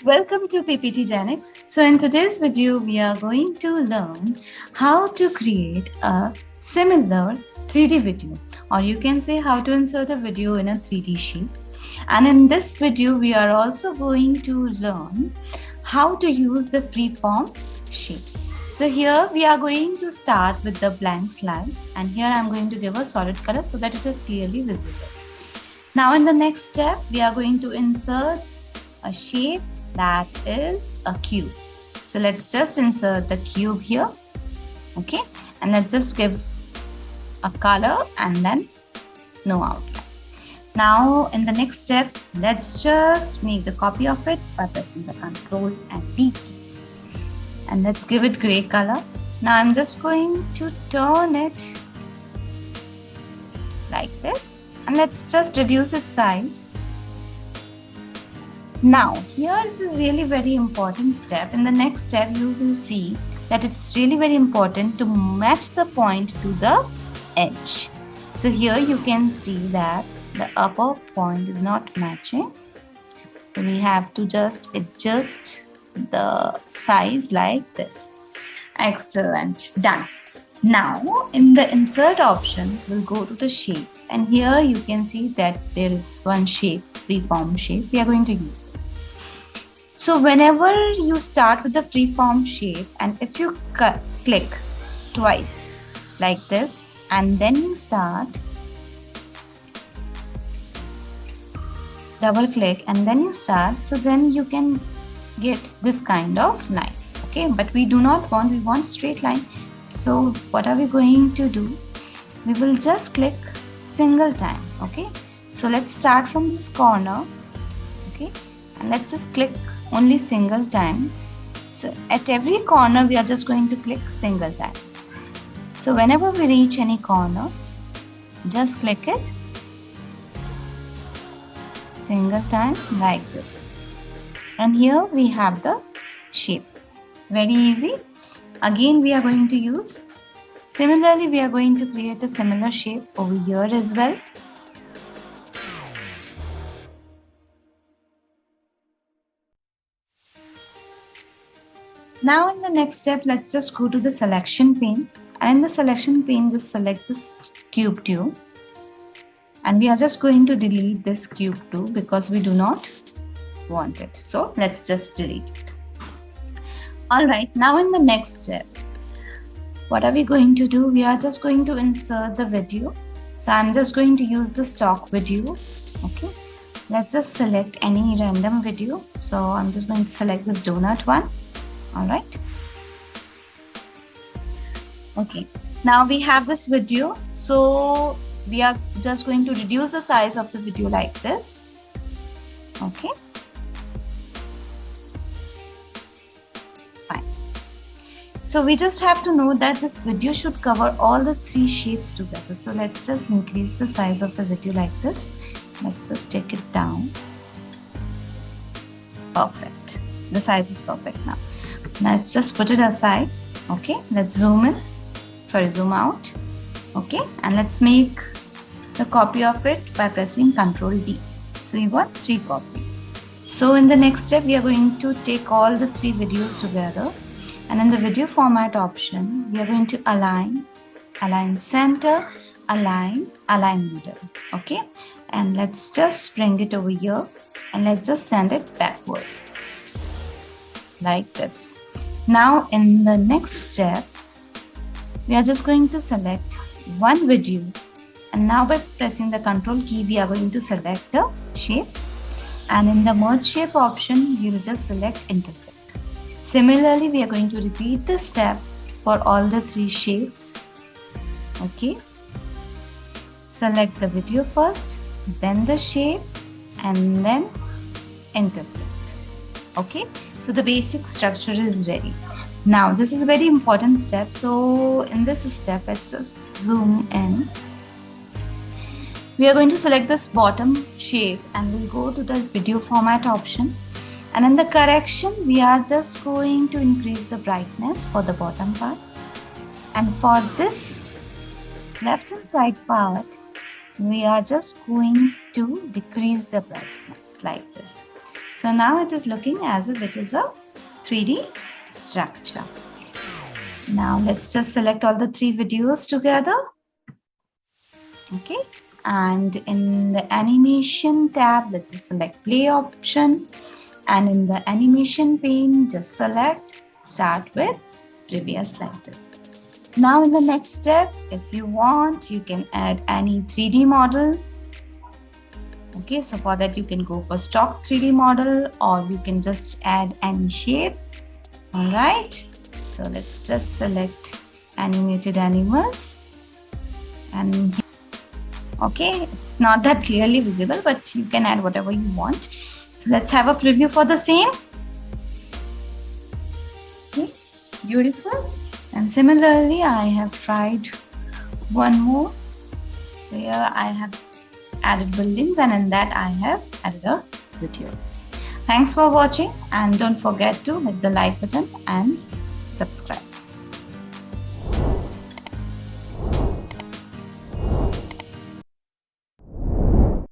Welcome to PPT Genix. So in today's video, we are going to learn how to create a similar 3D video, or you can say how to insert a video in a 3D shape. And in this video, we are also going to learn how to use the freeform shape. So here we are going to start with the blank slide, and here I am going to give a solid color so that it is clearly visible. Now in the next step, we are going to insert a shape that is a cube. So let's just insert the cube here, okay, and let's just give a color and then no outline. Now in the next step, let's just make the copy of it by pressing the Ctrl and D key, and let's give it gray color. Now I'm just going to turn it like this, and let's just reduce its size. Now here it is really very important step. In the next step you will see that it's really very important to match the point to the edge. So here you can see that the upper point is not matching. So we have to just adjust the size like this. Excellent, done. Now in the insert option, we'll go to the shapes, and here you can see that there is one shape, freeform shape, we are going to use. So whenever you start with the freeform shape, and if you click twice like this, and then you start, double click and then you start, so then you can get this kind of line, okay, but we do not want, we want straight line. So what are we going to do? We will just click single time, okay. So let's start from this corner, okay, and let's just click only single time. So at every corner we are just going to click single time. So whenever we reach any corner, just click it single time like this, and here we have the shape. Very easy. Again we are going to use, similarly we are going to create a similar shape over here as well. Now in the next step, let's just go to the selection pane, and in the selection pane just select this cube 2, and we are just going to delete this cube 2 because we do not want it. So let's just delete it. Alright, now in the next step, what are we going to do? We are just going to insert the video. So I'm just going to use the stock video, okay. Let's just select any random video. So I'm just going to select this donut one. Alright, okay, now we have this video, so we are just going to reduce the size of the video like this, okay, fine. So we just have to know that this video should cover all the 3 shapes together. So let's just increase the size of the video like this. Let's just take it down. Perfect, the size is perfect now. Let's just put it aside, okay. Let's zoom in, zoom out, okay, and let's make the copy of it by pressing Ctrl D. So we want 3 copies. So in the next step, we are going to take all the 3 videos together, and in the video format option, we are going to align center, align middle, okay, and let's just bring it over here, and let's just send it backward like this. Now in the next step, we are just going to select one video, and now by pressing the Ctrl key, we are going to select the shape, and in the merge shape option, you will just select intersect. Similarly, we are going to repeat this step for all the 3 shapes, okay. Select the video first, then the shape, and then intersect, okay. So the basic structure is ready. Now this is a very important step. So in this step, let's just zoom in. We are going to select this bottom shape, and we'll go to the video format option. And in the correction, we are just going to increase the brightness for the bottom part. And for this left hand side part, we are just going to decrease the brightness like this. So now it is looking as if it is a 3D structure. Now let's just select all the 3 videos together. Okay, and in the animation tab, let's just select play option, and in the animation pane, just select start with previous like this. Now in the next step, if you want, you can add any 3D model. Okay, so for that you can go for stock 3D model, or you can just add any shape. All right, so let's just select animated animals, and okay, it's not that clearly visible, but you can add whatever you want. So let's have a preview for the same. Okay, beautiful. And similarly, I have tried one more where I have added buildings, and in that I have added a video. Thanks for watching, and don't forget to hit the like button and subscribe.